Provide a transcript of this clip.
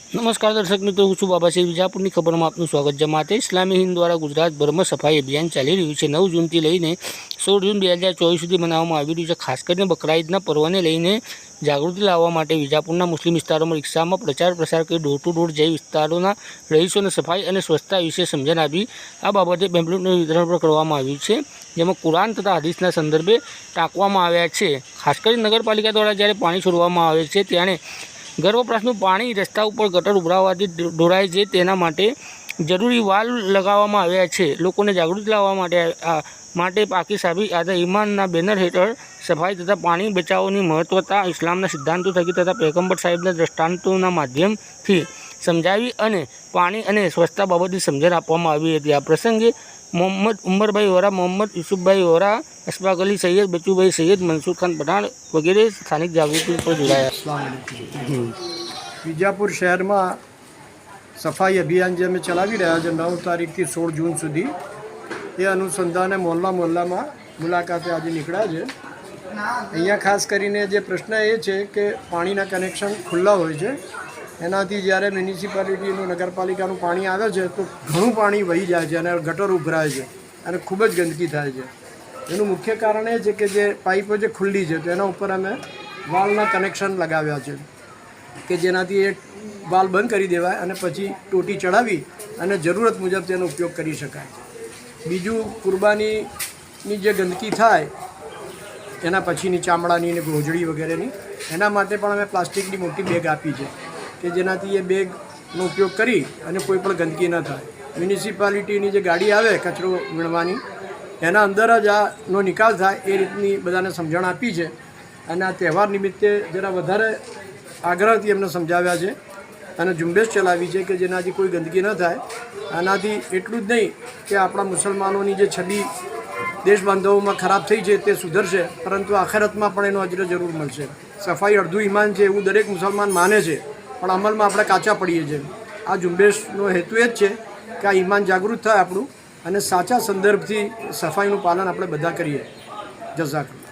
નમસ્કાર દર્શક મિત્રો, હું છું બાબા સાહેબ વિજાપુરની ખબરમાં આપનું સ્વાગત છે। માટે ઇસ્લામી હિન્દ દ્વારા ગુજરાતભરમાં સફાઈ અભિયાન ચાલી રહ્યું છે। 9 જૂનથી લઈને 16 જૂન 2024 સુધી મનાવવામાં આવી રહ્યું છે। ખાસ કરીને બકરા ઈદના પર્વને લઈને જાગૃતિ લાવવા માટે વિજાપુરના મુસ્લિમ વિસ્તારોમાં રિક્ષામાં પ્રચાર પ્રસાર કરી ડોર ટુ ડોર જઈ વિસ્તારોના રહીશોને સફાઈ અને સ્વચ્છતા વિશે સમજણ આપી આ બાબતે પેમ્પલેટનું વિતરણ પણ કરવામાં આવ્યું છે, જેમાં કુરાન તથા હદીસના સંદર્ભે ટાંકવામાં આવ્યા છે। ખાસ કરીને નગરપાલિકા દ્વારા જ્યારે પાણી છોડવામાં આવે છે ત્યારે ગર્ભપ્રાસનું પાણી રસ્તા ઉપર ગટર ઉભરાવાથી ઢોળાય છે, તેના માટે જરૂરી વાલ લગાવવામાં આવ્યા છે। લોકોને જાગૃતિ લાવવા માટે પાકી સાબી આદા ઈમાનના બેનર હેઠળ સફાઈ તથા પાણી બચાવોની મહત્વતા ઇસ્લામના સિદ્ધાંતો થકી તથા પૈગંબર સાહેબના દ્રષ્ટાંતોના માધ્યમથી સમજાવી અને પાણી અને સ્વચ્છતા બાબતની સમજણ આપવામાં આવી હતી। આ પ્રસંગે મોહમ્મદ ઉમરભાઈ વોરા, મોહમ્મદ યુસુફભાઈ વોરા, અશફાક અલી સૈયદ, બચુભાઈ સૈયદ, મનસુર ખાન પઠાણ વગેરે સ્થાનિક જાગૃતિ પર જોડાયા। વિજાપુર શહેરમાં સફાઈ અભિયાન જે અમે ચલાવી રહ્યા છે 9 તારીખથી 16 જૂન સુધી, એ અનુસંધાને મોહલ્લામાં મુલાકાતે આજે નીકળ્યા છે। અહીંયા ખાસ કરીને જે પ્રશ્ન એ છે કે પાણીના કનેક્શન ખુલ્લા હોય છે, એનાથી જ્યારે મ્યુનિસિપાલિટીનું નગરપાલિકાનું પાણી આવે છે તો ઘણું પાણી વહી જાય છે અને ગટર ઉભરાય છે અને ખૂબ જ ગંદકી થાય છે। એનું મુખ્ય કારણ એ છે કે જે પાઇપો જે ખુલ્લી છે તો એના ઉપર અમે વાલના કનેક્શન લગાવ્યા છે કે જેનાથી એ વાલ બંધ કરી દેવાય અને પછી ટોટી ચડાવી અને જરૂરત મુજબ તેનો ઉપયોગ કરી શકાય। બીજું, કુરબાનીની જે ગંદકી થાય એના પછીની ચામડાની ને ગોજડી વગેરેની, એના માટે પણ અમે પ્લાસ્ટિકની મોટી બેગ આપી છે કે જેનાથી એ બેગનો ઉપયોગ કરી અને કોઈ પણ ગંદકી ન થાય। મ્યુનિસિપાલિટીની જે ગાડી આવે કચરો વીણવાની, એના અંદર જ આનો નિકાલ થાય એ રીતની બધાને સમજણ આપી છે અને આ તહેવાર નિમિત્તે જરા વધારે આગ્રહથી એમને સમજાવ્યા છે અને ઝુંબેશ ચલાવી છે કે જેનાથી કોઈ ગંદકી ન થાય। આનાથી એટલું જ નહીં કે આપણા મુસલમાનોની જે છબી દેશબાંધવોમાં ખરાબ થઈ છે તે સુધરશે, પરંતુ આખિરતમાં પણ એનો અજર જરૂર મળશે। સફાઈ અડધું ઈમાન છે એવું દરેક મુસલમાન માને છે, પણ અમલમાં આપણે કાચા પડીએ છીએ। આ ઝુંબેશનો હેતુ એ જ છે કે આ ઈમાન જાગૃત થાય આપણું અને સાચા સંદર્ભથી સફાઈનું પાલન આપણે બધા કરીએ। જઝાકલ્લાહ।